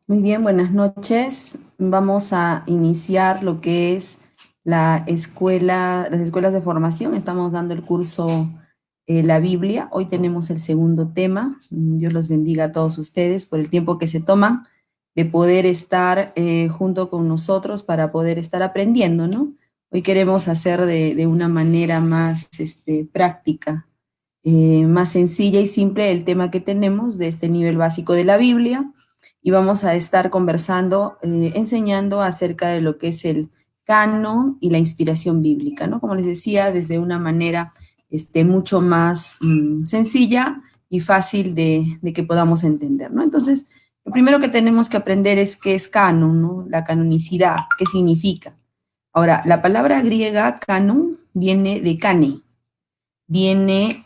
Muy bien, buenas noches. Vamos a iniciar lo que es las escuelas de formación. Estamos dando el curso La Biblia. Hoy tenemos el segundo tema. Dios los bendiga a todos ustedes por el tiempo que se toman de poder estar junto con nosotros para poder estar aprendiendo, ¿no? Hoy queremos hacer de una manera más práctica, más sencilla y simple el tema que tenemos de este nivel básico de la Biblia y vamos a estar conversando, enseñando acerca de lo que es el canon y la inspiración bíblica, ¿no? Como les decía, desde una manera mucho más sencilla y fácil de que podamos entender, ¿no? Entonces, lo primero que tenemos que aprender es qué es canon, ¿no? La canonicidad, qué significa. Ahora, la palabra griega canon viene de cane, viene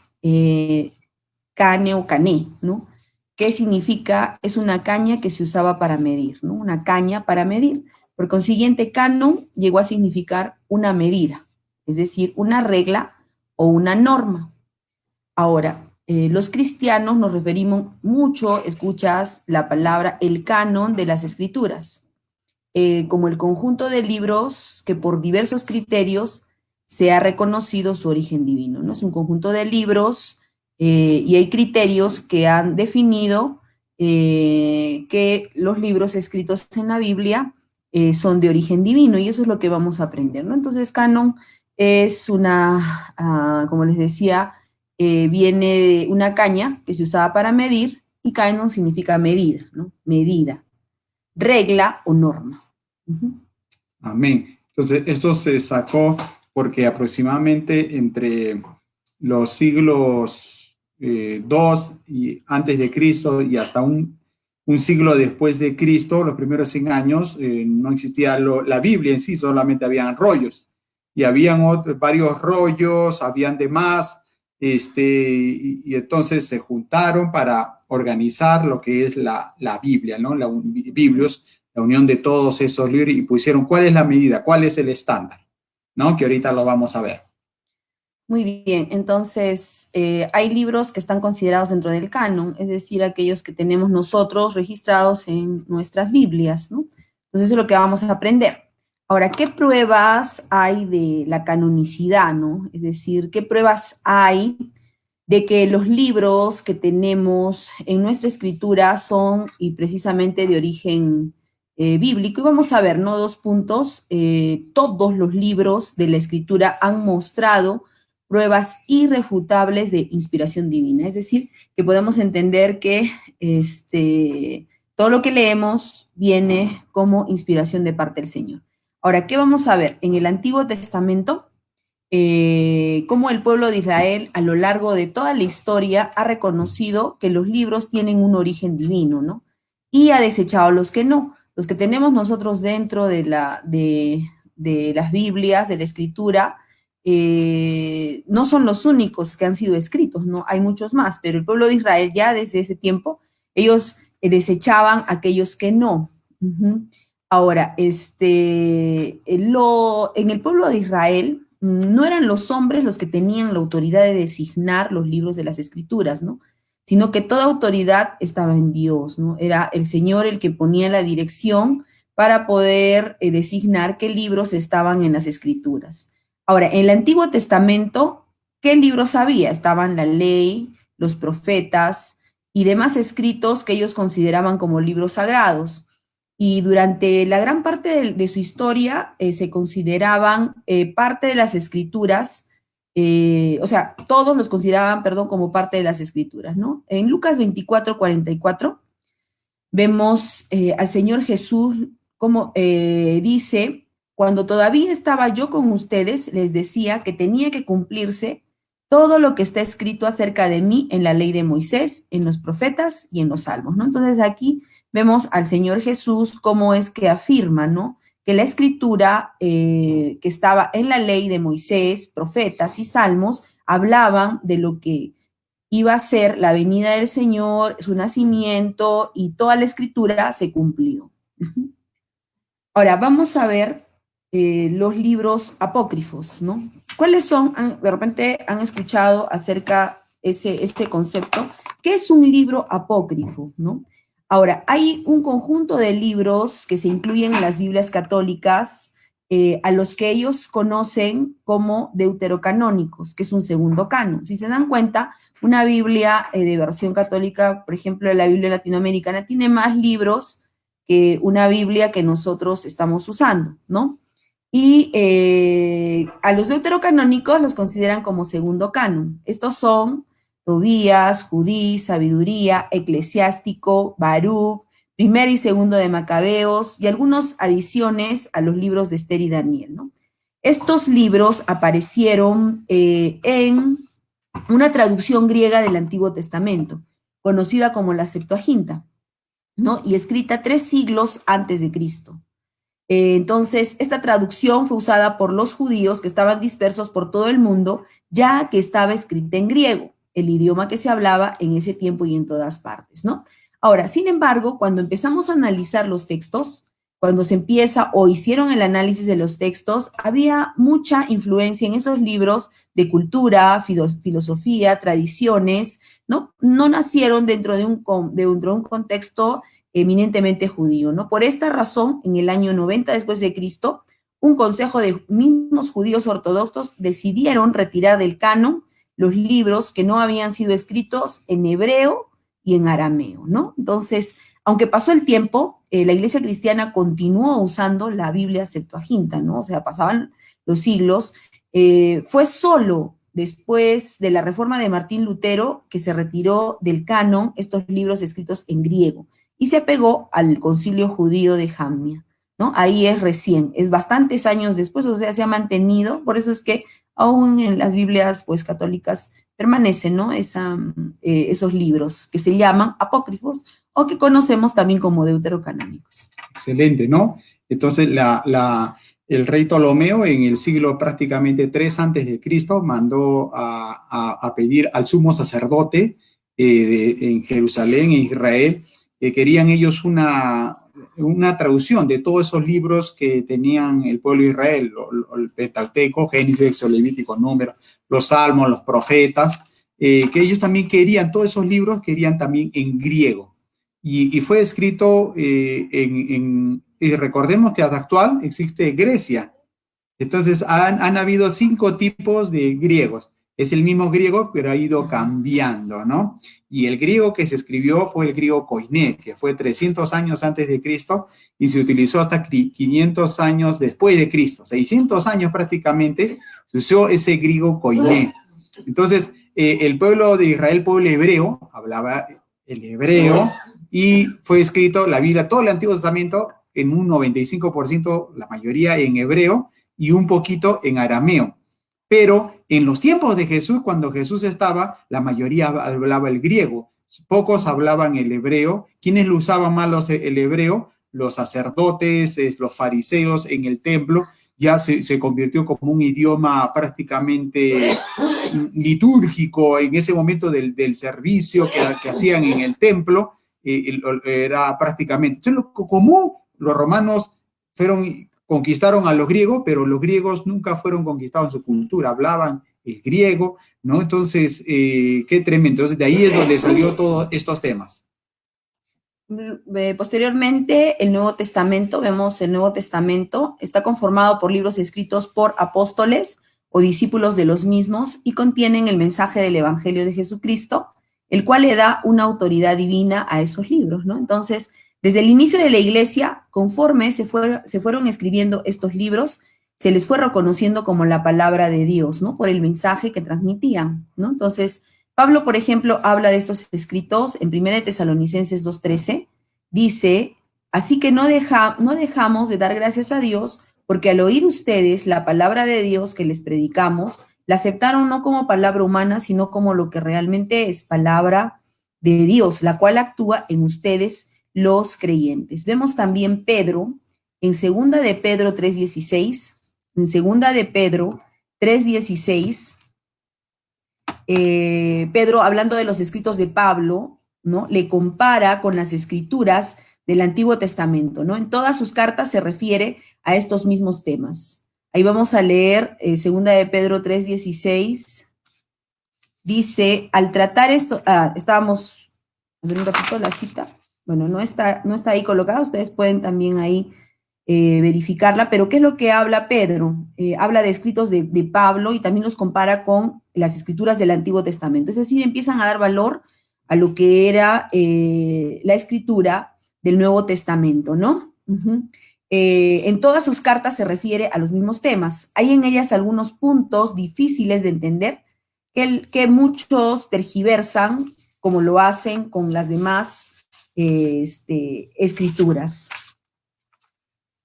cane o cané, ¿no? ¿Qué significa? Es una caña que se usaba para medir, ¿no? Una caña para medir. Por consiguiente, canon llegó a significar una medida, es decir, una regla o una norma. Ahora, los cristianos nos referimos mucho, escuchas la palabra el canon de las escrituras, como el conjunto de libros que por diversos criterios se ha reconocido su origen divino, ¿no? Es un conjunto de libros y hay criterios que han definido que los libros escritos en la Biblia son de origen divino y eso es lo que vamos a aprender, ¿no? Entonces, canon es como les decía, viene de una caña que se usaba para medir y canon significa medida, ¿no? Medida, regla o norma. Amén. Entonces, esto se sacó porque aproximadamente entre los siglos 2 y antes de Cristo y hasta un siglo después de Cristo, los primeros 100 años, no existía la Biblia en sí, solamente habían rollos. Y habían varios rollos, habían demás, y entonces se juntaron para organizar lo que es la Biblia, ¿no? Biblios, la unión de todos esos libros y pusieron cuál es la medida, cuál es el estándar, ¿no? Que ahorita lo vamos a ver. Muy bien, entonces hay libros que están considerados dentro del canon, es decir, aquellos que tenemos nosotros registrados en nuestras Biblias, ¿no? Entonces eso es lo que vamos a aprender. Ahora, ¿qué pruebas hay de la canonicidad, ¿no? Es decir, ¿qué pruebas hay de que los libros que tenemos en nuestra escritura son y precisamente de origen bíblico? Y vamos a ver, ¿no? Dos puntos. Todos los libros de la escritura han mostrado pruebas irrefutables de inspiración divina. Es decir, que podemos entender que todo lo que leemos viene como inspiración de parte del Señor. Ahora, ¿qué vamos a ver? En el Antiguo Testamento, cómo el pueblo de Israel a lo largo de toda la historia ha reconocido que los libros tienen un origen divino, ¿no? Y ha desechado los que no. Los que tenemos nosotros dentro de las Biblias, de la Escritura, no son los únicos que han sido escritos, ¿no? Hay muchos más, pero el pueblo de Israel ya desde ese tiempo, ellos desechaban aquellos que no. Ahora, en el pueblo de Israel no eran los hombres los que tenían la autoridad de designar los libros de las escrituras, ¿no? Sino que toda autoridad estaba en Dios, ¿no? Era el Señor el que ponía la dirección para poder designar qué libros estaban en las escrituras. Ahora, en el Antiguo Testamento, ¿qué libros había? Estaban la ley, los profetas y demás escritos que ellos consideraban como libros sagrados. Y durante la gran parte de su historia se consideraban parte de las escrituras, o sea, todos los consideraban, perdón, como parte de las escrituras, ¿no? En Lucas 24:44 vemos al Señor Jesús como dice, cuando todavía estaba yo con ustedes, les decía que tenía que cumplirse todo lo que está escrito acerca de mí en la ley de Moisés, en los profetas y en los salmos, ¿no? Entonces aquí vemos al Señor Jesús cómo es que afirma, ¿no? Que la escritura que estaba en la ley de Moisés, profetas y salmos hablaban de lo que iba a ser la venida del Señor, su nacimiento y toda la escritura se cumplió. Ahora vamos a ver los libros apócrifos, ¿no? ¿Cuáles son? De repente han escuchado acerca este concepto. ¿Qué es un libro apócrifo, no? Ahora, hay un conjunto de libros que se incluyen en las Biblias católicas, a los que ellos conocen como deuterocanónicos, que es un segundo canon. Si se dan cuenta, una Biblia de versión católica, por ejemplo, la Biblia latinoamericana, tiene más libros que una Biblia que nosotros estamos usando, ¿no? Y a los deuterocanónicos los consideran como segundo canon. Estos son Tobías, Judí, Sabiduría, Eclesiástico, Baruch, primero y segundo de Macabeos y algunas adiciones a los libros de Esther y Daniel, ¿no? Estos libros aparecieron en una traducción griega del Antiguo Testamento, conocida como la Septuaginta, ¿no? Y escrita 3 siglos antes de Cristo. Entonces, esta traducción fue usada por los judíos que estaban dispersos por todo el mundo, ya que estaba escrita en griego, el idioma que se hablaba en ese tiempo y en todas partes, ¿no? Ahora, sin embargo, cuando empezamos a analizar los textos, cuando se empieza o hicieron el análisis de los textos, había mucha influencia en esos libros de cultura, filosofía, tradiciones, ¿no? No nacieron dentro de un contexto eminentemente judío, ¿no? Por esta razón, en el año 90 después de Cristo, un consejo de mismos judíos ortodoxos decidieron retirar del canon los libros que no habían sido escritos en hebreo y en arameo, ¿no? Entonces, aunque pasó el tiempo, la iglesia cristiana continuó usando la Biblia Septuaginta, ¿no? O sea, pasaban los siglos. Fue solo después de la reforma de Martín Lutero que se retiró del canon estos libros escritos en griego y se apegó al concilio judío de Jamnia, ¿no? Ahí es recién, es bastantes años después, o sea, se ha mantenido, por eso es que aún en las Biblias, pues, católicas permanecen, ¿no? Esos libros que se llaman apócrifos o que conocemos también como deuterocanónicos. Excelente, ¿no? Entonces, el rey Ptolomeo en el siglo prácticamente 3 antes de Cristo mandó a pedir al sumo sacerdote en Jerusalén, en Israel, que querían ellos una traducción de todos esos libros que tenían el pueblo de Israel, el Pentateuco, Génesis, Éxodo, Levítico, Números, los Salmos, los profetas, que ellos también querían, todos esos libros querían también en griego. Y fue escrito y recordemos que hasta actual existe Grecia. Entonces han habido 5 tipos de griegos. Es el mismo griego, pero ha ido cambiando, ¿no? Y el griego que se escribió fue el griego koiné, que fue 300 años antes de Cristo y se utilizó hasta 500 años después de Cristo. 600 años prácticamente se usó ese griego koiné. Entonces, el pueblo de Israel, pueblo hebreo, hablaba el hebreo y fue escrito la Biblia, todo el Antiguo Testamento, en un 95%, la mayoría en hebreo y un poquito en arameo. Pero en los tiempos de Jesús, cuando Jesús estaba, la mayoría hablaba el griego. Pocos hablaban el hebreo. ¿Quiénes lo usaban más el hebreo? Los sacerdotes, los fariseos en el templo. Ya se convirtió como un idioma prácticamente litúrgico en ese momento del servicio que hacían en el templo. Era prácticamente. Entonces, lo común, los romanos conquistaron a los griegos, pero los griegos nunca fueron conquistados en su cultura, hablaban el griego, ¿no? Entonces, qué tremendo. Entonces, de ahí es donde salió todos estos temas. Posteriormente, el Nuevo Testamento, vemos el Nuevo Testamento, está conformado por libros escritos por apóstoles o discípulos de los mismos y contienen el mensaje del Evangelio de Jesucristo, el cual le da una autoridad divina a esos libros, ¿no? Entonces, desde el inicio de la iglesia, conforme se fueron escribiendo estos libros, se les fue reconociendo como la palabra de Dios, ¿no? Por el mensaje que transmitían, ¿no? Entonces, Pablo, por ejemplo, habla de estos escritos en 1 Tesalonicenses 2:13, dice, así que no dejamos de dar gracias a Dios, porque al oír ustedes la palabra de Dios que les predicamos, la aceptaron no como palabra humana, sino como lo que realmente es palabra de Dios, la cual actúa en ustedes los creyentes. Vemos también Pedro, en 2 de Pedro 3:16, en 2 de Pedro 3:16, Pedro, hablando de los escritos de Pablo, ¿no? Le compara con las escrituras del Antiguo Testamento, ¿no? En todas sus cartas se refiere a estos mismos temas. Ahí vamos a leer 2 de Pedro 3:16. Dice, al tratar esto, estábamos, a ver un ratito la cita, bueno, no está ahí colocada, ustedes pueden también ahí verificarla, pero ¿qué es lo que habla Pedro? Habla de escritos de Pablo y también los compara con las escrituras del Antiguo Testamento. Es decir, empiezan a dar valor a lo que era la escritura del Nuevo Testamento, ¿no? En todas sus cartas se refiere a los mismos temas. Hay en ellas algunos puntos difíciles de entender que muchos tergiversan, como lo hacen con las demás escrituras.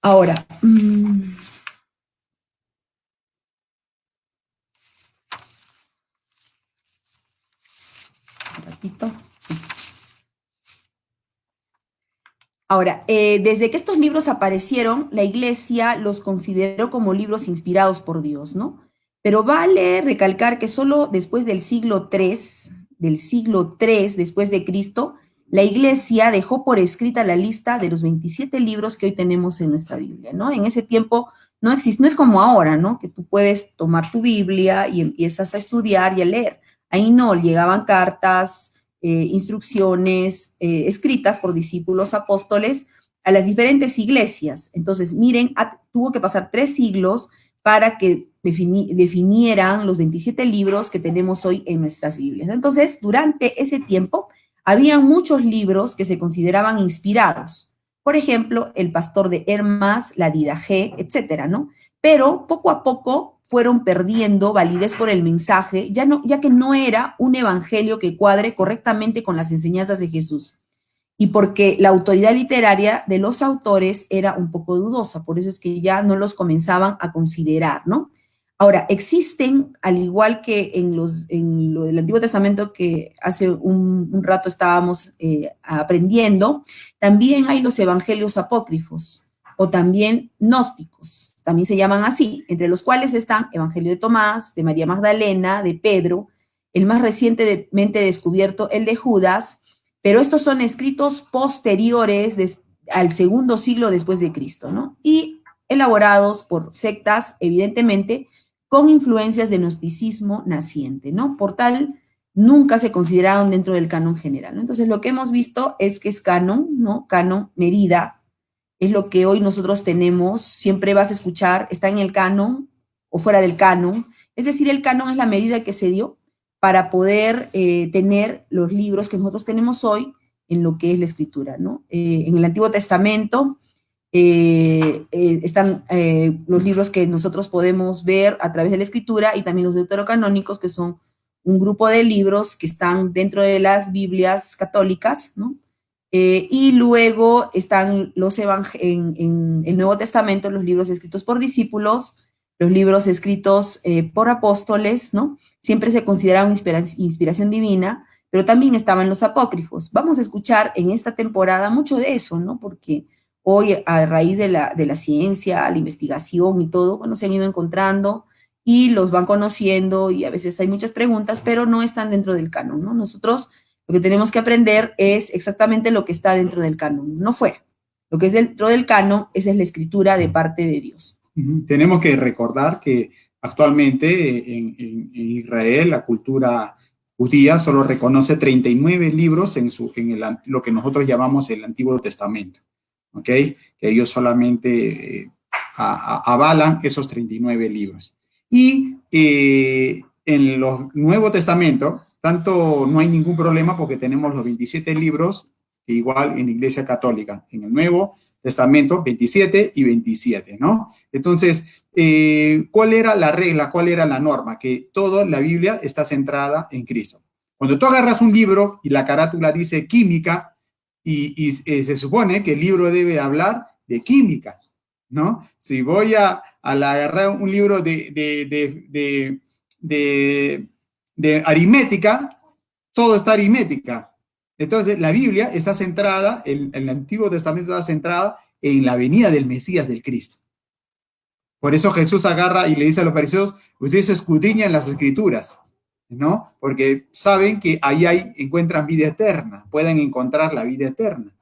Ahora, un ratito. Ahora, desde que estos libros aparecieron, la Iglesia los consideró como libros inspirados por Dios, ¿no? Pero vale recalcar que solo después del siglo III después de Cristo, la Iglesia dejó por escrita la lista de los 27 libros que hoy tenemos en nuestra Biblia, ¿no? En ese tiempo no es como ahora, ¿no? Que tú puedes tomar tu Biblia y empiezas a estudiar y a leer. Ahí no, llegaban cartas, instrucciones escritas por discípulos apóstoles a las diferentes iglesias. Entonces, miren, tuvo que pasar 3 siglos para que definieran los 27 libros que tenemos hoy en nuestras Biblias. Entonces, durante ese tiempo, había muchos libros que se consideraban inspirados. Por ejemplo, El Pastor de Hermas, La Didache, etcétera, ¿no? Pero poco a poco fueron perdiendo validez por el mensaje, ya que no era un evangelio que cuadre correctamente con las enseñanzas de Jesús. Y porque la autoridad literaria de los autores era un poco dudosa, por eso es que ya no los comenzaban a considerar, ¿no? Ahora, existen, al igual que en lo del Antiguo Testamento que hace un rato estábamos aprendiendo, también hay los evangelios apócrifos o también gnósticos, también se llaman así, entre los cuales están Evangelio de Tomás, de María Magdalena, de Pedro, el más recientemente descubierto, el de Judas, pero estos son escritos posteriores al segundo siglo después de Cristo, ¿no? Y elaborados por sectas, evidentemente, con influencias de gnosticismo naciente, ¿no? Por tal, nunca se consideraron dentro del canon general, ¿no? Entonces, lo que hemos visto es que es canon, ¿no? Canon, medida, es lo que hoy nosotros tenemos, siempre vas a escuchar, está en el canon o fuera del canon, es decir, el canon es la medida que se dio para poder tener los libros que nosotros tenemos hoy en lo que es la escritura, ¿no? En el Antiguo Testamento están los libros que nosotros podemos ver a través de la escritura y también los deuterocanónicos, que son un grupo de libros que están dentro de las Biblias católicas, ¿no? Y luego están en el Nuevo Testamento, los libros escritos por discípulos, los libros escritos por apóstoles, ¿no? Siempre se consideraban inspiración divina, pero también estaban los apócrifos. Vamos a escuchar en esta temporada mucho de eso, ¿no? Porque hoy, a raíz de la ciencia, la investigación y todo, bueno, se han ido encontrando y los van conociendo y a veces hay muchas preguntas, pero no están dentro del canon, ¿no? Nosotros lo que tenemos que aprender es exactamente lo que está dentro del canon, no fuera. Lo que es dentro del canon, esa es la escritura de parte de Dios. Tenemos que recordar que actualmente en Israel la cultura judía solo reconoce 39 libros en lo que nosotros llamamos el Antiguo Testamento, ¿ok? Que ellos solamente avalan esos 39 libros. Y en el Nuevo Testamento, tanto no hay ningún problema porque tenemos los 27 libros, igual en la Iglesia Católica, en el Nuevo Testamento, 27 y 27, ¿no? Entonces, ¿cuál era la regla? ¿Cuál era la norma? Que toda la Biblia está centrada en Cristo. Cuando tú agarras un libro y la carátula dice química y se supone que el libro debe hablar de química, ¿no? Si voy a agarrar un libro de aritmética, todo está aritmética. Entonces, la Biblia está centrada, el Antiguo Testamento está centrada en la venida del Mesías, del Cristo. Por eso Jesús agarra y le dice a los fariseos, ustedes escudriñan las Escrituras, ¿no? Porque saben que ahí encuentran vida eterna, pueden encontrar la vida eterna,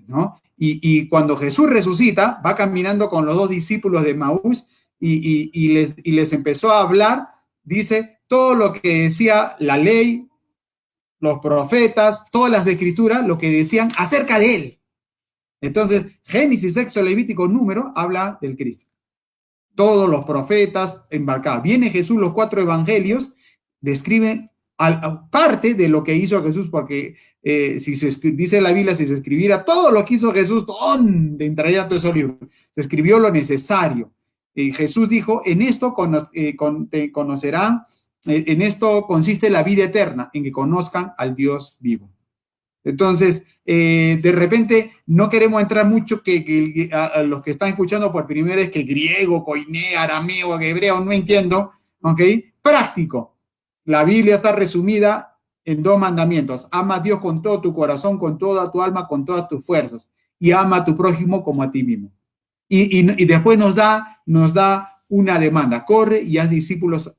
¿no? Y cuando Jesús resucita, va caminando con los 2 discípulos de Maús y les empezó a hablar, dice, todo lo que decía la ley, los profetas, todas las escrituras, lo que decían acerca de él. Entonces, Génesis, Éxodo, Levítico, Número, habla del Cristo. Todos los profetas embarcados. Viene Jesús, los 4 evangelios describen parte de lo que hizo Jesús, porque si se dice la Biblia, si se escribiera todo lo que hizo Jesús, ¿dónde entraría todo ese libro? Se escribió lo necesario. Jesús dijo, en esto te conocerán, en esto consiste la vida eterna, en que conozcan al Dios vivo. Entonces, de repente, no queremos entrar mucho a los que están escuchando por primera vez que griego, koiné, arameo, hebreo, no entiendo, ¿ok? Práctico. La Biblia está resumida en 2 mandamientos. Ama a Dios con todo tu corazón, con toda tu alma, con todas tus fuerzas. Y ama a tu prójimo como a ti mismo. Y después nos da una demanda. Corre y haz discípulos.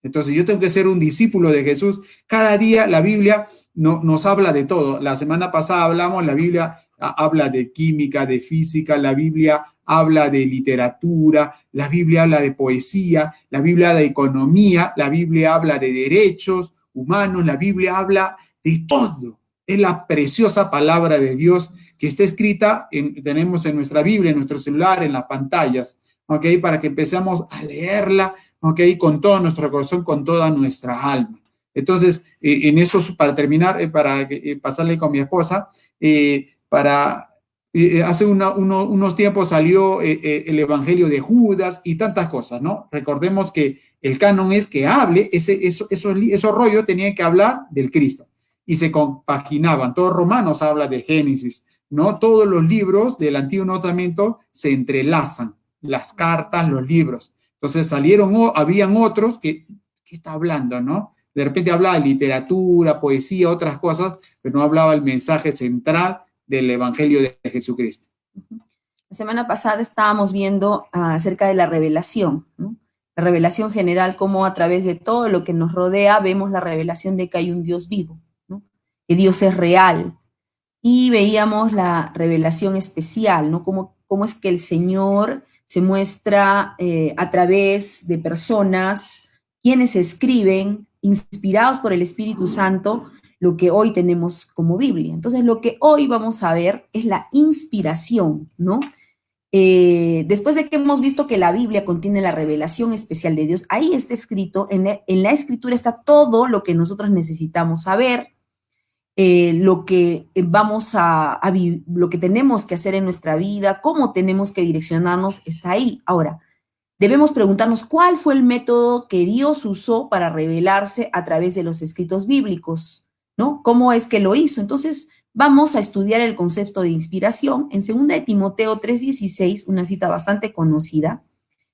Entonces, yo tengo que ser un discípulo de Jesús. Cada día la Biblia nos habla de todo. La semana pasada hablamos, la Biblia habla de química, de física, la Biblia habla de literatura, la Biblia habla de poesía, la Biblia habla de economía, la Biblia habla de derechos humanos, la Biblia habla de todo. Es la preciosa palabra de Dios que está escrita, tenemos en nuestra Biblia, en nuestro celular, en las pantallas, ¿ok? Para que empecemos a leerla, ¿ok? Con todo nuestro corazón, con toda nuestra alma. Entonces, en eso, para terminar, para pasarle con mi esposa, hace unos tiempos salió el Evangelio de Judas y tantas cosas, ¿no? Recordemos que el canon es que hable, esos rollos tenían que hablar del Cristo y se compaginaban. Todos Romanos habla de Génesis, ¿no? Todos los libros del Antiguo Nuevo Testamento se entrelazan, las cartas, los libros. Entonces habían otros que, ¿qué está hablando, no? De repente hablaba de literatura, poesía, otras cosas, pero no hablaba el mensaje central del Evangelio de Jesucristo. La semana pasada estábamos viendo acerca de la revelación, ¿no? La revelación general, cómo a través de todo lo que nos rodea vemos la revelación de que hay un Dios vivo, ¿no? Que Dios es real. Y veíamos la revelación especial, ¿no? Cómo es que el Señor se muestra a través de personas, quienes escriben, inspirados por el Espíritu Santo, lo que hoy tenemos como Biblia. Entonces, lo que hoy vamos a ver es la inspiración, ¿no? Después de que hemos visto que la Biblia contiene la revelación especial de Dios, ahí está escrito, en la Escritura está todo lo que nosotros necesitamos saber, lo que lo que tenemos que hacer en nuestra vida, cómo tenemos que direccionarnos, está ahí. Ahora, debemos preguntarnos cuál fue el método que Dios usó para revelarse a través de los escritos bíblicos, ¿no? ¿Cómo es que lo hizo? Entonces, vamos a estudiar el concepto de inspiración en 2 de Timoteo 3:16, una cita bastante conocida,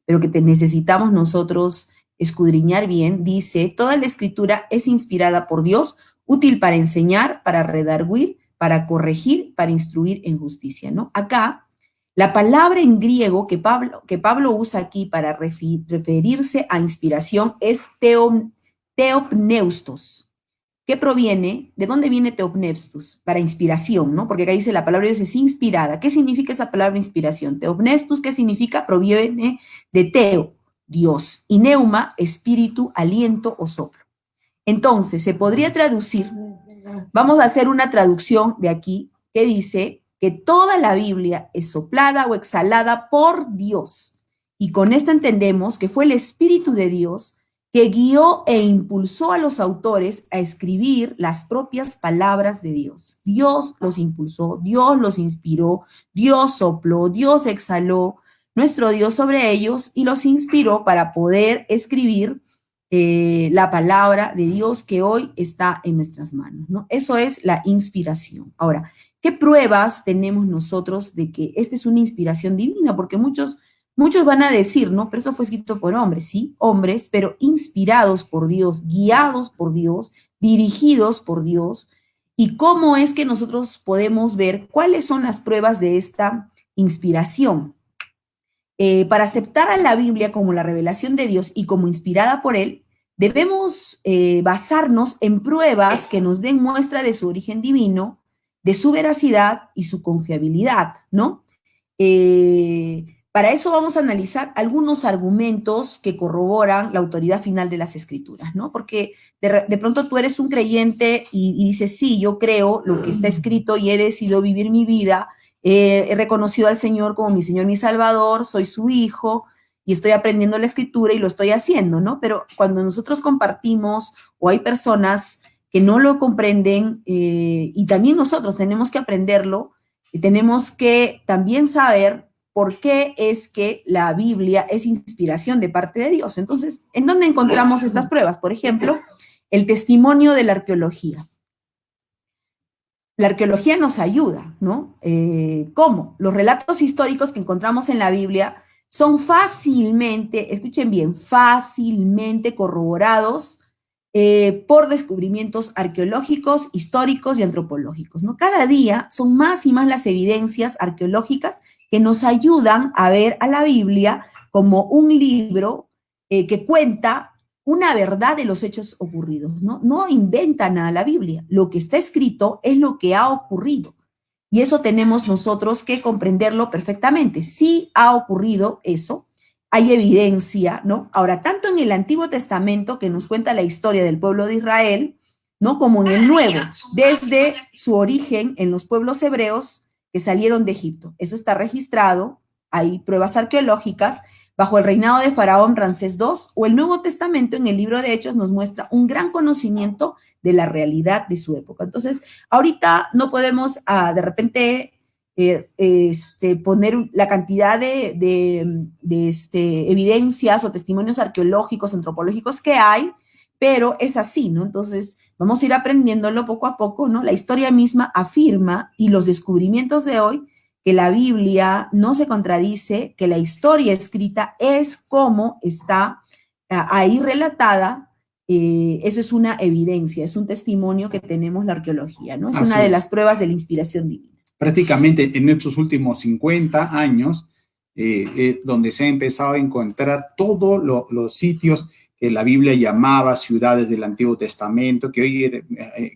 pero que necesitamos nosotros escudriñar bien. Dice, toda la escritura es inspirada por Dios, útil para enseñar, para redarguir, para corregir, para instruir en justicia, ¿no? Acá, la palabra en griego que Pablo usa aquí para referirse a inspiración es teopneustos, que proviene, ¿de dónde viene teopneustos? Para inspiración, ¿no? Porque acá dice la palabra de Dios es inspirada. ¿Qué significa esa palabra inspiración? Teopneustos, ¿qué significa? Proviene de teo, Dios, y neuma, espíritu, aliento o soplo. Entonces, se podría traducir, vamos a hacer una traducción de aquí que dice que toda la Biblia es soplada o exhalada por Dios. Y con esto entendemos que fue el Espíritu de Dios que guió e impulsó a los autores a escribir las propias palabras de Dios. Dios los impulsó, Dios los inspiró, Dios sopló, Dios exhaló nuestro Dios sobre ellos y los inspiró para poder escribir la palabra de Dios que hoy está en nuestras manos, ¿no? Eso es la inspiración. Ahora, ¿qué pruebas tenemos nosotros de que esta es una inspiración divina? Porque muchos van a decir, ¿no? Pero eso fue escrito por hombres, sí, hombres, pero inspirados por Dios, guiados por Dios, dirigidos por Dios. ¿Y cómo es que nosotros podemos ver cuáles son las pruebas de esta inspiración? Para aceptar a la Biblia como la revelación de Dios y como inspirada por Él, debemos basarnos en pruebas que nos den muestra de su origen divino, de su veracidad y su confiabilidad, ¿no? Para eso vamos a analizar algunos argumentos que corroboran la autoridad final de las Escrituras, ¿no? Porque de pronto tú eres un creyente y dices, sí, yo creo lo que está escrito y he decidido vivir mi vida, he reconocido al Señor como mi Señor, mi Salvador, soy su hijo y estoy aprendiendo la Escritura y lo estoy haciendo, ¿no? Pero cuando nosotros compartimos o hay personas que no lo comprenden y también nosotros tenemos que aprenderlo, y tenemos que también saber por qué es que la Biblia es inspiración de parte de Dios. Entonces, ¿en dónde encontramos estas pruebas? Por ejemplo, el testimonio de la arqueología. La arqueología nos ayuda, ¿no? ¿Cómo? Los relatos históricos que encontramos en la Biblia son fácilmente, escuchen bien, fácilmente corroborados por descubrimientos arqueológicos, históricos y antropológicos, ¿no? Cada día son más y más las evidencias arqueológicas que nos ayudan a ver a la Biblia como un libro que cuenta una verdad de los hechos ocurridos, ¿no? No inventa nada la Biblia. Lo que está escrito es lo que ha ocurrido. Y eso tenemos nosotros que comprenderlo perfectamente. Sí ha ocurrido eso, hay evidencia, ¿no? Ahora, tanto en el Antiguo Testamento, que nos cuenta la historia del pueblo de Israel, ¿no? Como en el Nuevo, desde su origen en los pueblos hebreos que salieron de Egipto. Eso está registrado, hay pruebas arqueológicas, bajo el reinado de Faraón Ramsés II, o el Nuevo Testamento en el libro de Hechos nos muestra un gran conocimiento de la realidad de su época. Entonces, ahorita no podemos de repente poner la cantidad de evidencias o testimonios arqueológicos, antropológicos que hay, pero es así, ¿no? Entonces, vamos a ir aprendiéndolo poco a poco, ¿no? La historia misma afirma y los descubrimientos de hoy que la Biblia no se contradice, que la historia escrita es como está ahí relatada, eso es una evidencia, es un testimonio que tenemos la arqueología, ¿no? Es una de las pruebas de la inspiración divina. Prácticamente en estos últimos 50 años, donde se ha empezado a encontrar todos los sitios que la Biblia llamaba ciudades del Antiguo Testamento, que hoy,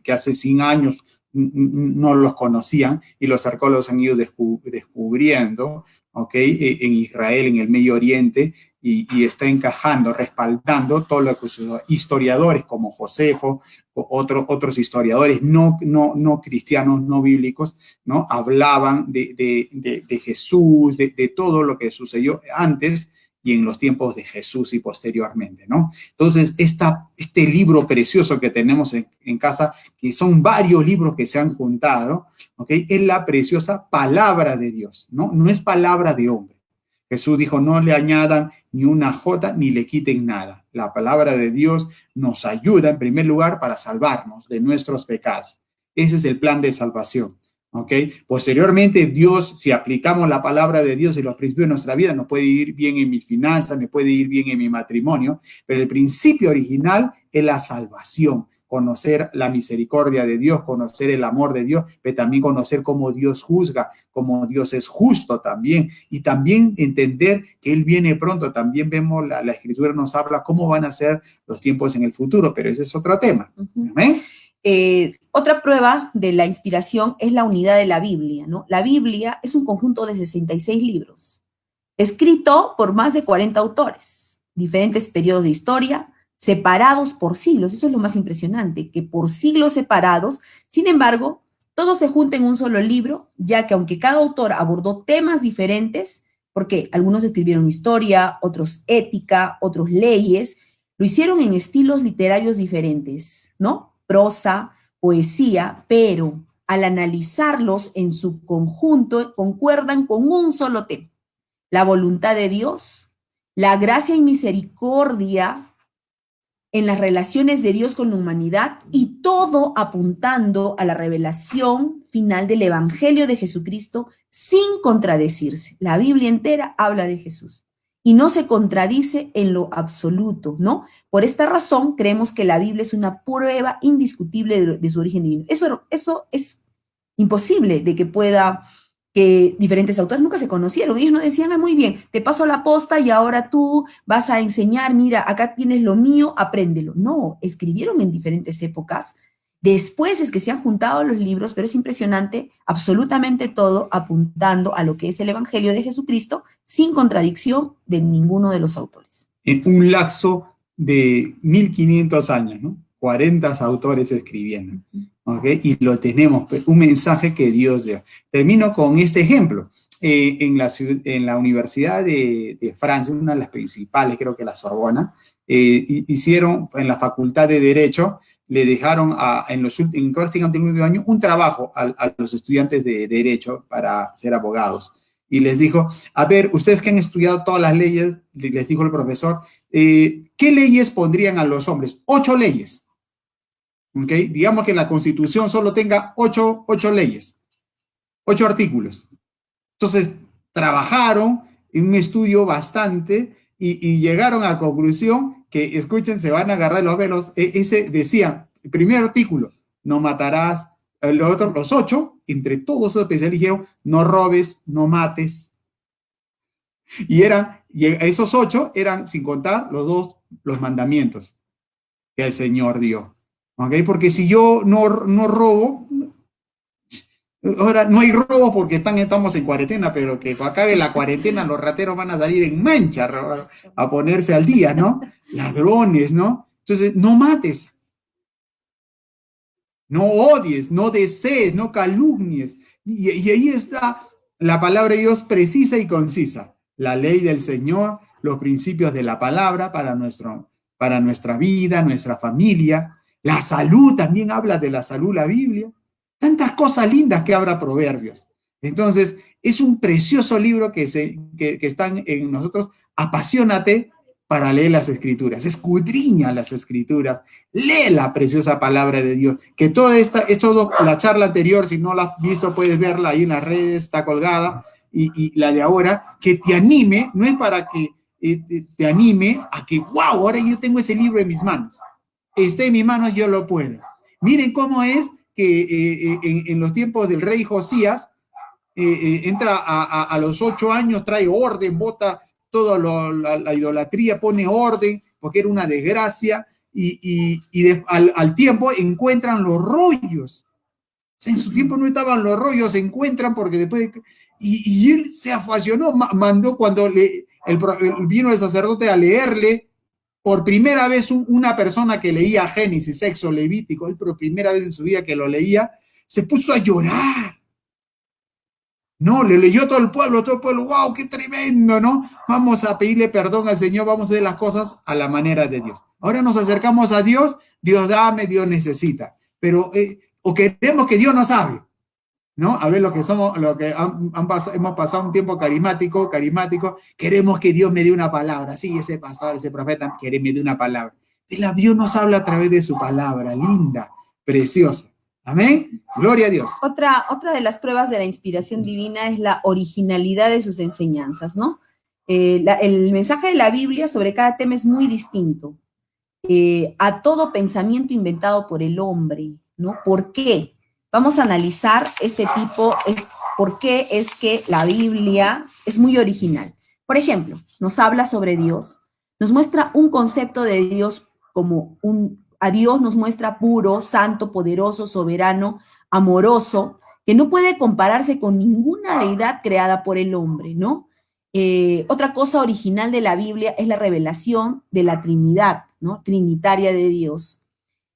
que hace 100 años no los conocían, y los arqueólogos han ido descubriendo, ¿ok? En Israel, en el Medio Oriente, y está encajando, respaldando todo lo que sus historiadores como Josefo, otros historiadores no cristianos, no bíblicos, ¿no? Hablaban de Jesús, de todo lo que sucedió antes y en los tiempos de Jesús y posteriormente, ¿no? Entonces, este libro precioso que tenemos en casa, que son varios libros que se han juntado, ¿ok? Es la preciosa palabra de Dios, ¿no? No es palabra de hombre. Jesús dijo, no le añadan ni una jota ni le quiten nada. La palabra de Dios nos ayuda en primer lugar para salvarnos de nuestros pecados. Ese es el plan de salvación. ¿Ok? Posteriormente, Dios, si aplicamos la palabra de Dios y los principios de nuestra vida, nos puede ir bien en mis finanzas, me puede ir bien en mi matrimonio, pero el principio original es la salvación, conocer la misericordia de Dios, conocer el amor de Dios, pero también conocer cómo Dios juzga, cómo Dios es justo también, y también entender que Él viene pronto. También vemos, la Escritura nos habla cómo van a ser los tiempos en el futuro, pero ese es otro tema. ¿Amén? Otra prueba de la inspiración es la unidad de la Biblia, ¿no? La Biblia es un conjunto de 66 libros, escrito por más de 40 autores, diferentes periodos de historia, separados por siglos. Eso es lo más impresionante, que por siglos separados, sin embargo, todo se junta en un solo libro, ya que aunque cada autor abordó temas diferentes, porque algunos escribieron historia, otros ética, otros leyes, lo hicieron en estilos literarios diferentes, ¿no? Prosa, poesía, pero al analizarlos en su conjunto concuerdan con un solo tema: la voluntad de Dios, la gracia y misericordia en las relaciones de Dios con la humanidad, y todo apuntando a la revelación final del Evangelio de Jesucristo sin contradecirse. La Biblia entera habla de Jesús y no se contradice en lo absoluto, ¿no? Por esta razón creemos que la Biblia es una prueba indiscutible de su origen divino. Eso es imposible de que pueda, que diferentes autores nunca se conocieron. Ellos no decían, muy bien, te paso la posta y ahora tú vas a enseñar, mira, acá tienes lo mío, apréndelo. No, escribieron en diferentes épocas Después es que se han juntado los libros, pero es impresionante, absolutamente todo apuntando a lo que es el Evangelio de Jesucristo, sin contradicción de ninguno de los autores. En un lapso de 1500 años, ¿no? 40 autores escribiendo, ¿ok? Y lo tenemos, un mensaje que Dios dio. Termino con este ejemplo. En la Universidad de Francia, una de las principales, creo que la Sorbona, hicieron en la Facultad de Derecho, le dejaron en prácticamente el último año un trabajo a los estudiantes de Derecho para ser abogados. Y les dijo, a ver, ustedes que han estudiado todas las leyes, les dijo el profesor, ¿qué leyes pondrían a los hombres? 8 leyes. ¿Okay? Digamos que la Constitución solo tenga 8 leyes, 8 artículos. Entonces, trabajaron en un estudio bastante y llegaron a la conclusión que, escuchen, se van a agarrar los velos. Ese decía, el primer artículo, no matarás. Los 8, entre todos esos especialistas dijeron, no robes, no mates. Y esos 8 eran, sin contar los mandamientos que el Señor dio. ¿Okay? Porque si yo no robo, ahora no hay robo porque estamos en cuarentena, pero que acabe la cuarentena los rateros van a salir en mancha a ponerse al día, ¿no? Ladrones, ¿no? Entonces, no mates. No odies, no desees, no calumnies. Y ahí está la palabra de Dios precisa y concisa. La ley del Señor, los principios de la palabra para nuestra vida, nuestra familia. La salud, también habla de la salud la Biblia. Tantas cosas lindas que habla Proverbios. Entonces, es un precioso libro que están en nosotros. Apasionate para leer las Escrituras, escudriña las Escrituras, lee la preciosa palabra de Dios, que toda la charla anterior, si no la has visto, puedes verla ahí en las redes, está colgada, y la de ahora, que te anime, no es para que te anime a que, wow, ahora yo tengo ese libro en mis manos, está en mis manos, yo lo puedo. Miren cómo es que en los tiempos del rey Josías, entra a los 8 años, trae orden, bota toda la idolatría, pone orden, porque era una desgracia, al tiempo encuentran los rollos. O sea, en su tiempo no estaban los rollos, se encuentran porque después... Y él se apasionó, mandó cuando vino el sacerdote a leerle, por primera vez una persona que leía Génesis, Sexo, Levítico, él por primera vez en su vida que lo leía, se puso a llorar. No, le leyó todo el pueblo, wow, qué tremendo, ¿no? Vamos a pedirle perdón al Señor, vamos a hacer las cosas a la manera de Dios. Ahora nos acercamos a Dios, Dios dame, Dios necesita. Pero, o queremos que Dios nos hable, ¿no? A ver, hemos pasado un tiempo carismático, queremos que Dios me dé una palabra. Sí, ese pastor, ese profeta quiere que me dé una palabra. Pero Dios nos habla a través de su palabra, linda, preciosa. Amén. Gloria a Dios. Otra de las pruebas de la inspiración divina es la originalidad de sus enseñanzas, ¿no? El mensaje de la Biblia sobre cada tema es muy distinto a todo pensamiento inventado por el hombre, ¿no? ¿Por qué? Vamos a analizar por qué es que la Biblia es muy original. Por ejemplo, nos habla sobre Dios, nos muestra un concepto de Dios como a Dios nos muestra puro, santo, poderoso, soberano, amoroso, que no puede compararse con ninguna deidad creada por el hombre, ¿no? Otra cosa original de la Biblia es la revelación de la Trinidad, ¿no? Trinitaria de Dios.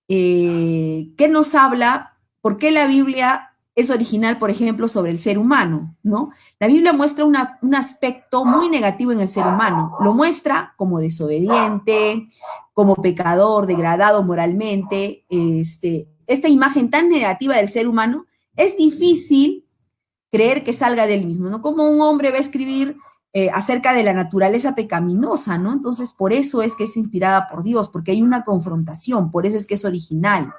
¿Qué nos habla? ¿Por qué la Biblia es original, por ejemplo, sobre el ser humano, ¿no? La Biblia muestra un aspecto muy negativo en el ser humano. Lo muestra como desobediente, como pecador, degradado moralmente. Esta imagen tan negativa del ser humano es difícil creer que salga del mismo, ¿no? Como un hombre va a escribir acerca de la naturaleza pecaminosa, ¿no? Entonces, por eso es que es inspirada por Dios, porque hay una confrontación, por eso es que es original.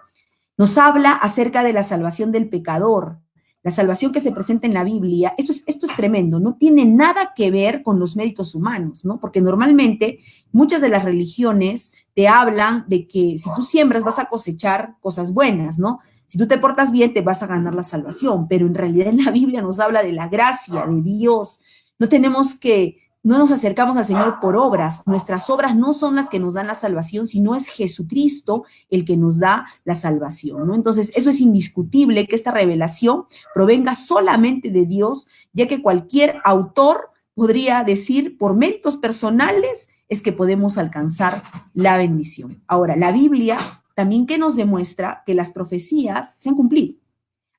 Nos habla acerca de la salvación del pecador, la salvación que se presenta en la Biblia. Esto es tremendo, no tiene nada que ver con los méritos humanos, ¿no? Porque normalmente muchas de las religiones te hablan de que si tú siembras vas a cosechar cosas buenas, ¿no? Si tú te portas bien te vas a ganar la salvación, pero en realidad en la Biblia nos habla de la gracia de Dios. No tenemos que no nos acercamos al Señor por obras. Nuestras obras no son las que nos dan la salvación, sino es Jesucristo el que nos da la salvación, ¿no? Entonces, eso es indiscutible, que esta revelación provenga solamente de Dios, ya que cualquier autor podría decir, por méritos personales, es que podemos alcanzar la bendición. Ahora, la Biblia también que nos demuestra que las profecías se han cumplido.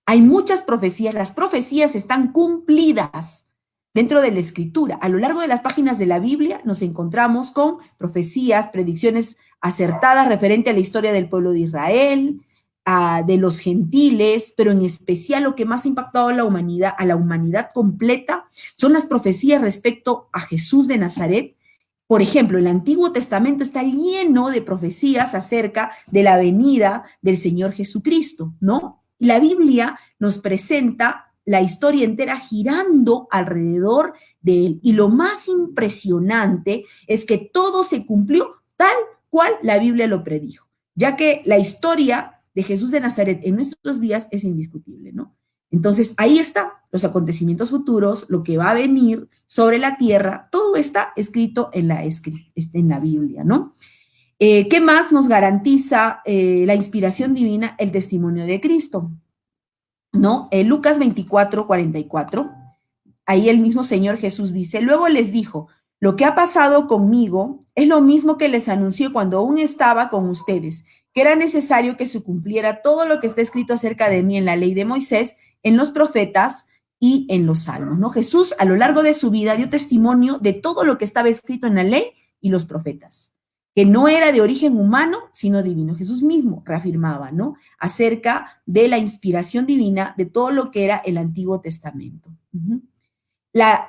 Hay muchas profecías, las profecías están cumplidas dentro de la Escritura. A lo largo de las páginas de la Biblia nos encontramos con profecías, predicciones acertadas referente a la historia del pueblo de Israel, de los gentiles, pero en especial lo que más ha impactado a la humanidad completa, son las profecías respecto a Jesús de Nazaret. Por ejemplo, el Antiguo Testamento está lleno de profecías acerca de la venida del Señor Jesucristo, ¿no? La Biblia nos presenta la historia entera girando alrededor de él. Y lo más impresionante es que todo se cumplió tal cual la Biblia lo predijo, ya que la historia de Jesús de Nazaret en nuestros días es indiscutible, ¿no? Entonces, ahí está, los acontecimientos futuros, lo que va a venir sobre la tierra, todo está escrito en la Biblia, ¿no? ¿Qué más nos garantiza la inspiración divina? El testimonio de Cristo, ¿no? Lucas 24, 44, ahí el mismo Señor Jesús dice, luego les dijo, lo que ha pasado conmigo es lo mismo que les anunció cuando aún estaba con ustedes, que era necesario que se cumpliera todo lo que está escrito acerca de mí en la ley de Moisés, en los profetas y en los salmos, ¿no? Jesús a lo largo de su vida dio testimonio de todo lo que estaba escrito en la ley y los profetas, que no era de origen humano, sino divino. Jesús mismo reafirmaba, ¿no? Acerca de la inspiración divina de todo lo que era el Antiguo Testamento.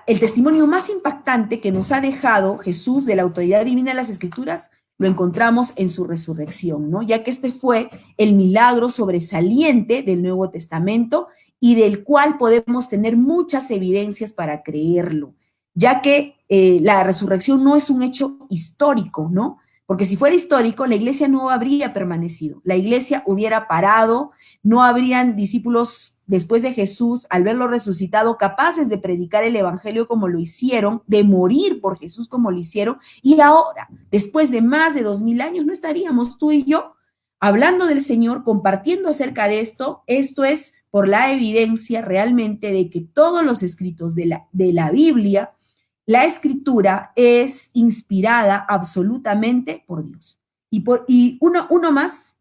El testimonio más impactante que nos ha dejado Jesús de la autoridad divina en las Escrituras lo encontramos en su resurrección, ¿no? Ya que este fue el milagro sobresaliente del Nuevo Testamento y del cual podemos tener muchas evidencias para creerlo, ya que la resurrección no es un hecho histórico, ¿no? Porque si fuera histórico, la iglesia no habría permanecido, la iglesia hubiera parado, no habrían discípulos después de Jesús, al verlo resucitado, capaces de predicar el evangelio como lo hicieron, de morir por Jesús como lo hicieron, y ahora, después de más de 2000 años, no estaríamos tú y yo hablando del Señor, compartiendo acerca de esto. Esto es por la evidencia realmente de que todos los escritos de la Biblia, la Escritura es inspirada absolutamente por Dios. Y uno más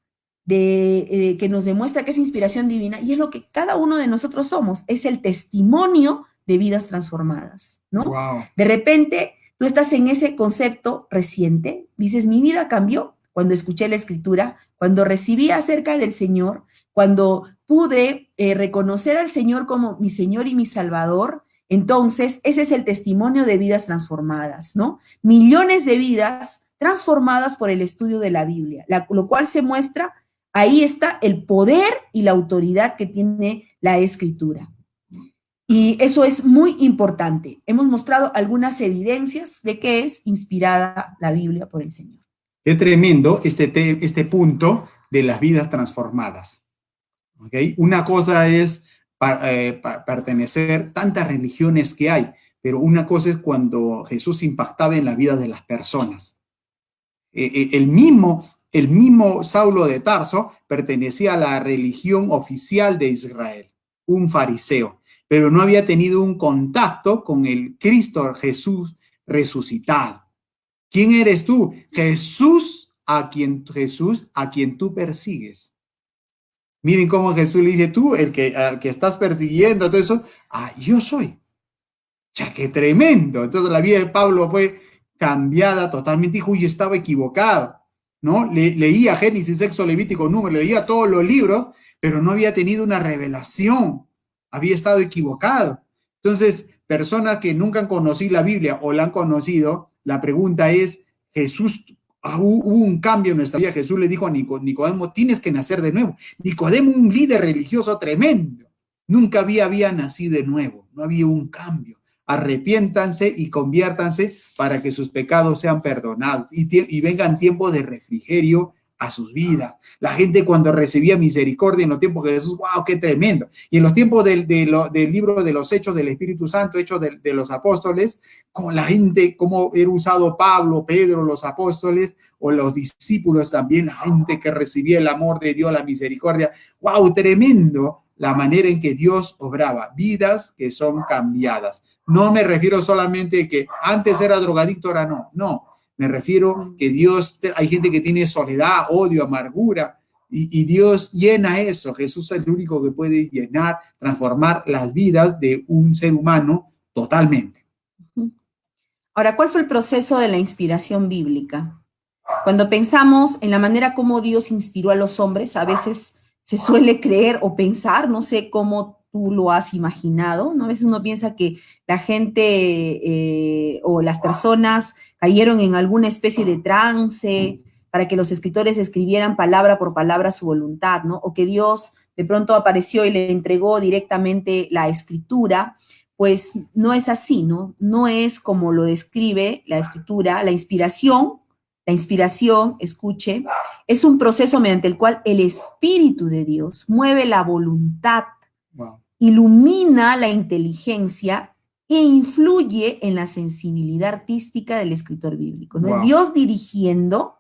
que nos demuestra que es inspiración divina, y es lo que cada uno de nosotros somos, es el testimonio de vidas transformadas, ¿no? Wow. De repente, tú estás en ese concepto reciente, dices, mi vida cambió cuando escuché la Escritura, cuando recibí acerca del Señor, cuando pude reconocer al Señor como mi Señor y mi Salvador. Entonces, ese es el testimonio de vidas transformadas, ¿no? Millones de vidas transformadas por el estudio de la Biblia, lo cual se muestra, ahí está el poder y la autoridad que tiene la Escritura. Y eso es muy importante. Hemos mostrado algunas evidencias de que es inspirada la Biblia por el Señor. Qué tremendo este punto de las vidas transformadas. ¿Okay? Una cosa es pertenecer tantas religiones que hay, pero una cosa es cuando Jesús impactaba en la vida de las personas. El mismo Saulo de Tarso pertenecía a la religión oficial de Israel, un fariseo, pero no había tenido un contacto con el Cristo Jesús resucitado. ¿Quién eres tú? Jesús a quien tú persigues. Miren cómo Jesús le dice, tú, al que estás persiguiendo, todo eso, yo soy. Ya, qué tremendo. Entonces la vida de Pablo fue cambiada totalmente. Dijo, uy, estaba equivocado, ¿no? Leía Génesis, Éxodo, Levítico, Número, leía todos los libros, pero no había tenido una revelación. Había estado equivocado. Entonces, personas que nunca han conocido la Biblia o la han conocido, la pregunta es, Jesús, hubo un cambio en nuestra vida. Jesús le dijo a Nicodemo, tienes que nacer de nuevo. Nicodemo, un líder religioso tremendo, nunca había nacido de nuevo, no había un cambio. Arrepiéntanse y conviértanse para que sus pecados sean perdonados y vengan tiempos de refrigerio a sus vidas. La gente cuando recibía misericordia en los tiempos de Jesús, ¡wow, qué tremendo! Y en los tiempos del libro de los Hechos del Espíritu Santo, Hechos de los Apóstoles, con la gente, como era usado Pablo, Pedro, los apóstoles, o los discípulos también, la gente que recibía el amor de Dios, la misericordia, ¡wow, tremendo! La manera en que Dios obraba, vidas que son cambiadas. No me refiero solamente a que antes era drogadicto, ahora no, no. Me refiero que Dios, hay gente que tiene soledad, odio, amargura, y Dios llena eso. Jesús es el único que puede llenar, transformar las vidas de un ser humano totalmente. Ahora, ¿cuál fue el proceso de la inspiración bíblica? Cuando pensamos en la manera como Dios inspiró a los hombres, a veces se suele creer o pensar, no sé cómo tú lo has imaginado, ¿no? A veces uno piensa que la gente o las personas cayeron en alguna especie de trance para que los escritores escribieran palabra por palabra su voluntad, ¿no? O que Dios de pronto apareció y le entregó directamente la escritura. Pues no es así, ¿no? No es como lo describe la escritura, la inspiración. La inspiración, escuche, es un proceso mediante el cual el Espíritu de Dios mueve la voluntad, wow, ilumina la inteligencia e influye en la sensibilidad artística del escritor bíblico. No, wow, es Dios dirigiendo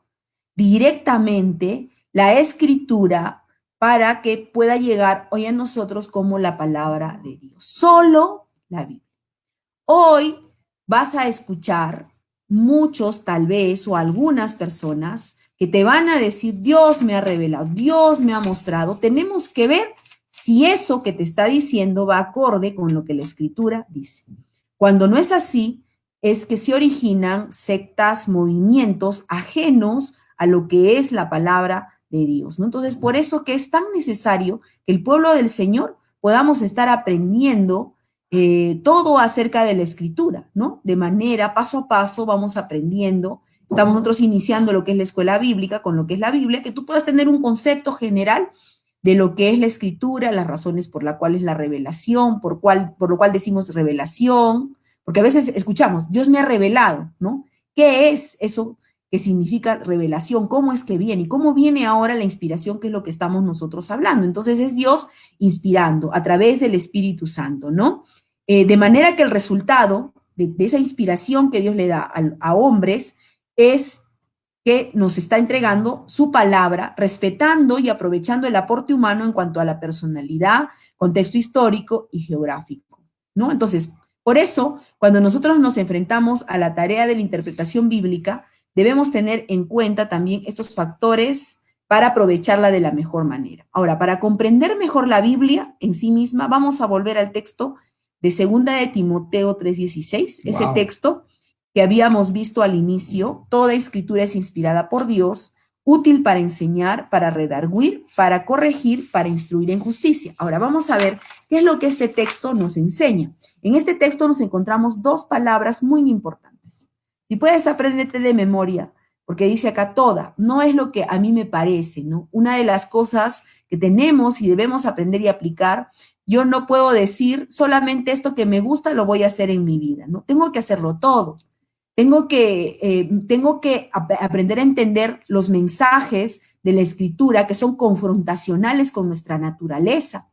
directamente la escritura para que pueda llegar hoy a nosotros como la palabra de Dios. Solo la Biblia. Hoy vas a escuchar muchos tal vez o algunas personas que te van a decir, Dios me ha revelado, Dios me ha mostrado. Tenemos que ver si eso que te está diciendo va acorde con lo que la Escritura dice. Cuando no es así, es que se originan sectas, movimientos ajenos a lo que es la palabra de Dios, ¿no? Entonces, por eso que es tan necesario que el pueblo del Señor podamos estar aprendiendo todo acerca de la escritura, ¿no? De manera, paso a paso, vamos aprendiendo. Estamos nosotros iniciando lo que es la escuela bíblica, con lo que es la Biblia, que tú puedas tener un concepto general de lo que es la escritura, las razones por las cuales la revelación, por lo cual decimos revelación, porque a veces escuchamos, Dios me ha revelado, ¿no? ¿Qué es eso que significa revelación? ¿Cómo es que viene? ¿Y cómo viene ahora la inspiración, que es lo que estamos nosotros hablando? Entonces es Dios inspirando a través del Espíritu Santo, ¿no? De manera que el resultado de esa inspiración que Dios le da a hombres es que nos está entregando su palabra, respetando y aprovechando el aporte humano en cuanto a la personalidad, contexto histórico y geográfico, ¿no? Entonces, por eso, cuando nosotros nos enfrentamos a la tarea de la interpretación bíblica, debemos tener en cuenta también estos factores para aprovecharla de la mejor manera. Ahora, para comprender mejor la Biblia en sí misma, vamos a volver al texto de 2 de Timoteo 3:16, wow, ese texto que habíamos visto al inicio. Toda escritura es inspirada por Dios, útil para enseñar, para redarguir, para corregir, para instruir en justicia. Ahora vamos a ver qué es lo que este texto nos enseña. En este texto nos encontramos dos palabras muy importantes. Si puedes aprenderte de memoria, porque dice acá toda, no es lo que a mí me parece, ¿no? Una de las cosas que tenemos y debemos aprender y aplicar, yo no puedo decir solamente esto que me gusta lo voy a hacer en mi vida, ¿no? Tengo que hacerlo todo. Tengo que aprender a entender los mensajes de la Escritura que son confrontacionales con nuestra naturaleza,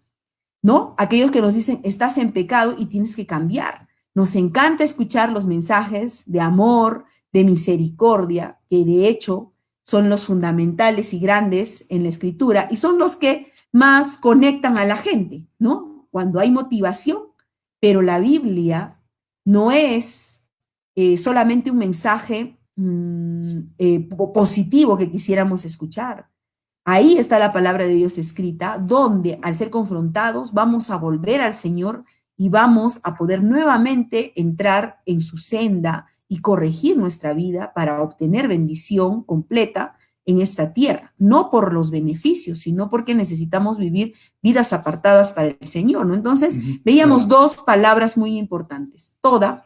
¿no? Aquellos que nos dicen, estás en pecado y tienes que cambiar. Nos encanta escuchar los mensajes de amor, de misericordia, que de hecho son los fundamentales y grandes en la Escritura y son los que más conectan a la gente, ¿no? Cuando hay motivación, pero la Biblia no es solamente un mensaje positivo que quisiéramos escuchar. Ahí está la palabra de Dios escrita, donde al ser confrontados vamos a volver al Señor y vamos a poder nuevamente entrar en su senda y corregir nuestra vida para obtener bendición completa en esta tierra, no por los beneficios, sino porque necesitamos vivir vidas apartadas para el Señor, ¿no? Entonces, veíamos dos palabras muy importantes, toda,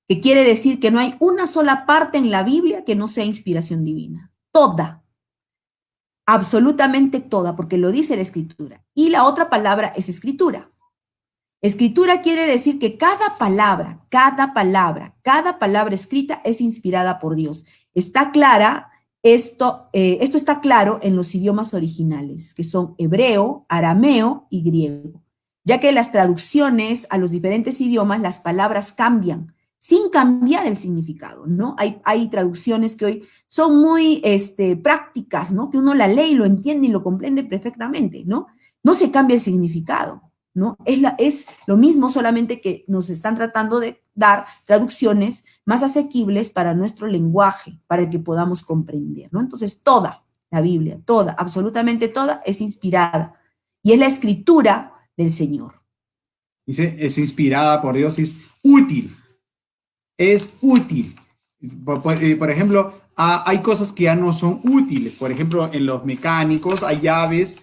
que quiere decir que no hay una sola parte en la Biblia que no sea inspiración divina, toda, absolutamente toda, porque lo dice la Escritura. Y la otra palabra es escritura. Escritura quiere decir que cada palabra escrita es inspirada por Dios. Está clara Esto está claro en los idiomas originales, que son hebreo, arameo y griego, ya que las traducciones a los diferentes idiomas, las palabras cambian, sin cambiar el significado, ¿no? Hay traducciones que hoy son muy prácticas, ¿no? Que uno la lee y lo entiende y lo comprende perfectamente, ¿no? No se cambia el significado, ¿no? Es lo mismo, solamente que nos están tratando de dar traducciones más asequibles para nuestro lenguaje, para que podamos comprender, ¿no? Entonces, toda la Biblia, toda, absolutamente toda, es inspirada y es la escritura del Señor. Dice, es inspirada por Dios, es útil. Es útil. Por ejemplo, hay cosas que ya no son útiles. Por ejemplo, en los mecánicos hay llaves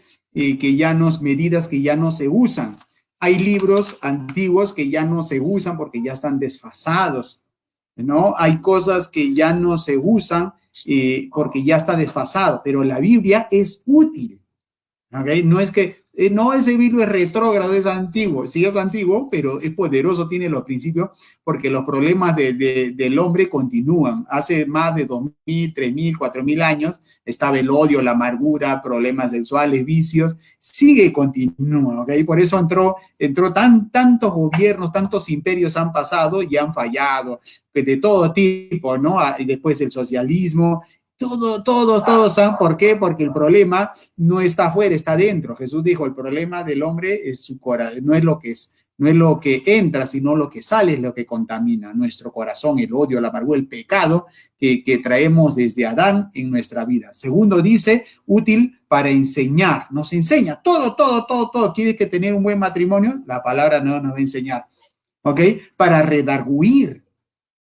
medidas que ya no se usan. Hay libros antiguos que ya no se usan porque ya están desfasados, ¿no? Hay cosas que ya no se usan porque ya está desfasado, pero la Biblia es útil. ¿Okay? No es que, no, ese libro es retrógrado, es antiguo. Sí es antiguo, pero es poderoso, tiene los principios, porque los problemas del hombre continúan. Hace más de 2000, 3000, 4000 años estaba el odio, la amargura, problemas sexuales, vicios. Sigue y continúa, ¿ok? Por eso entró tantos gobiernos, tantos imperios han pasado y han fallado, de todo tipo, ¿no? Y después el socialismo. Todos saben por qué, porque el problema no está afuera, está dentro. Jesús dijo, el problema del hombre es su corazón, no es lo que entra, sino lo que sale es lo que contamina nuestro corazón, el odio, la amargura, el pecado que traemos desde Adán en nuestra vida. Segundo, dice, útil para enseñar, nos enseña todo. ¿Quieres que tener un buen matrimonio? La palabra no nos va a enseñar, ¿ok? Para redarguir.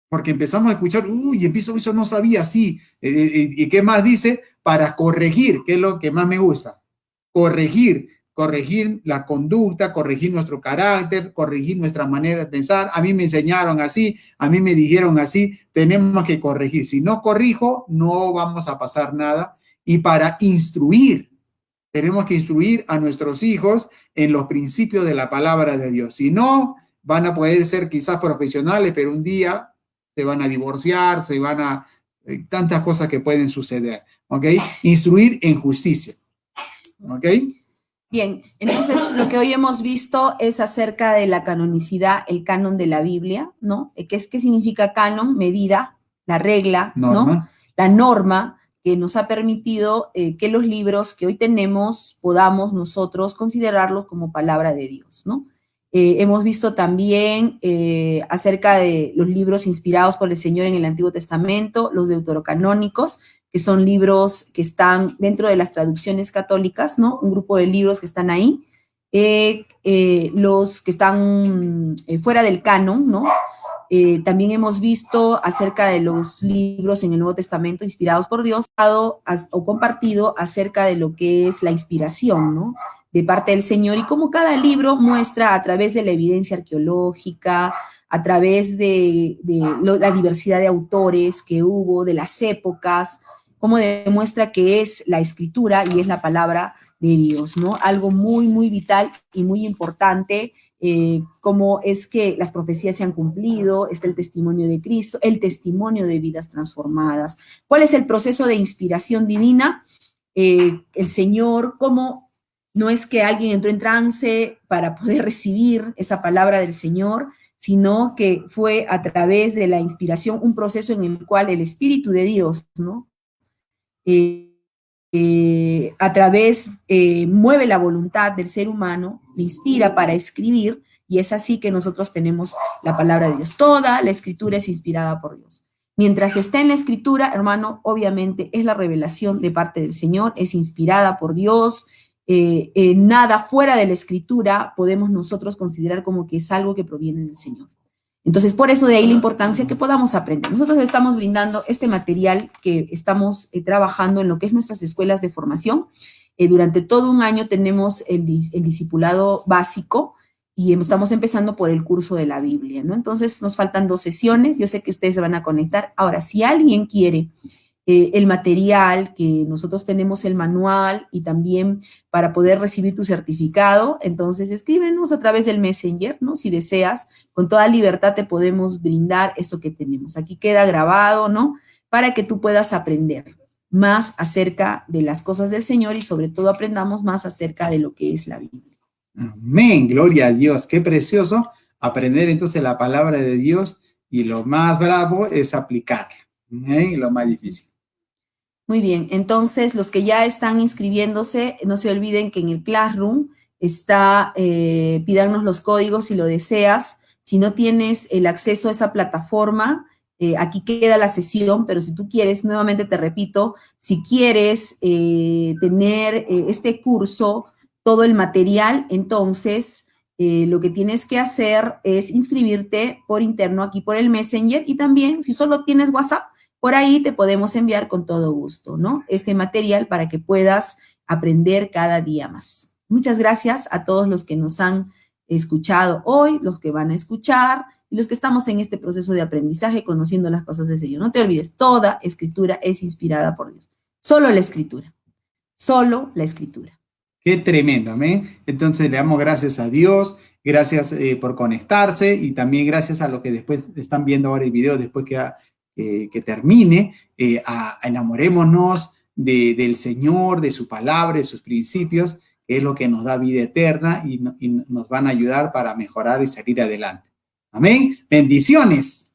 Porque empezamos a escuchar, eso no sabía, sí. ¿Y qué más dice? Para corregir, que es lo que más me gusta. Corregir la conducta, corregir nuestro carácter, corregir nuestra manera de pensar. A mí me enseñaron así, a mí me dijeron así, tenemos que corregir. Si no corrijo, no vamos a pasar nada. Y para instruir, tenemos que instruir a nuestros hijos en los principios de la palabra de Dios. Si no, van a poder ser quizás profesionales, pero un día se van a divorciar, tantas cosas que pueden suceder, ¿ok? Instruir en justicia, ¿ok? Bien, entonces lo que hoy hemos visto es acerca de la canonicidad, el canon de la Biblia, ¿no? ¿Qué significa canon? Medida, la regla, norma, ¿no? La norma que nos ha permitido que los libros que hoy tenemos podamos nosotros considerarlos como palabra de Dios, ¿no? Hemos visto también acerca de los libros inspirados por el Señor en el Antiguo Testamento, los deuterocanónicos, que son libros que están dentro de las traducciones católicas, ¿no? Un grupo de libros que están ahí. Los que están fuera del canon, ¿no? También hemos visto acerca de los libros en el Nuevo Testamento inspirados por Dios o compartido acerca de lo que es la inspiración, ¿no? De parte del Señor, y cómo cada libro muestra a través de la evidencia arqueológica, a través de la diversidad de autores que hubo, de las épocas, cómo demuestra que es la escritura y es la palabra de Dios, ¿no? Algo muy, muy vital y muy importante, cómo es que las profecías se han cumplido, está el testimonio de Cristo, el testimonio de vidas transformadas. ¿Cuál es el proceso de inspiración divina? El Señor, cómo no es que alguien entró en trance para poder recibir esa palabra del Señor, sino que fue a través de la inspiración un proceso en el cual el Espíritu de Dios, ¿no? Mueve la voluntad del ser humano, le inspira para escribir, y es así que nosotros tenemos la palabra de Dios. Toda la escritura es inspirada por Dios. Mientras está en la escritura, hermano, obviamente es la revelación de parte del Señor, es inspirada por Dios. Nada fuera de la escritura podemos nosotros considerar como que es algo que proviene del Señor. Entonces, por eso de ahí la importancia que podamos aprender. Nosotros estamos brindando este material que estamos trabajando en lo que es nuestras escuelas de formación. Durante todo un año tenemos el discipulado básico y estamos empezando por el curso de la Biblia, ¿no? Entonces, nos faltan 2 sesiones. Yo sé que ustedes se van a conectar. Ahora, si alguien quiere el material, que nosotros tenemos el manual y también para poder recibir tu certificado, entonces escríbenos a través del Messenger, ¿no? Si deseas, con toda libertad te podemos brindar esto que tenemos. Aquí queda grabado, ¿no? Para que tú puedas aprender. más acerca de las cosas del Señor y sobre todo aprendamos más acerca de lo que es la Biblia. Amén, gloria a Dios. Qué precioso aprender entonces la palabra de Dios y lo más bravo es aplicarla. Y lo más difícil. Muy bien, entonces los que ya están inscribiéndose, no se olviden que en el Classroom está, pídanos los códigos si lo deseas. Si no tienes el acceso a esa plataforma, aquí queda la sesión, pero si tú quieres, nuevamente te repito, si quieres tener este curso, todo el material, entonces lo que tienes que hacer es inscribirte por interno aquí por el Messenger y también, si solo tienes WhatsApp, por ahí te podemos enviar con todo gusto, ¿no? Este material para que puedas aprender cada día más. Muchas gracias a todos los que nos han escuchado hoy, los que van a escuchar y los que estamos en este proceso de aprendizaje conociendo las cosas del Señor. No te olvides, toda escritura es inspirada por Dios. Solo la escritura. Solo la escritura. Qué tremendo, amén. Entonces le damos gracias a Dios, gracias por conectarse y también gracias a los que después están viendo ahora el video después que termine. Enamorémonos del Señor, de su palabra, de sus principios, que es lo que nos da vida eterna y nos van a ayudar para mejorar y salir adelante. Amén. Bendiciones.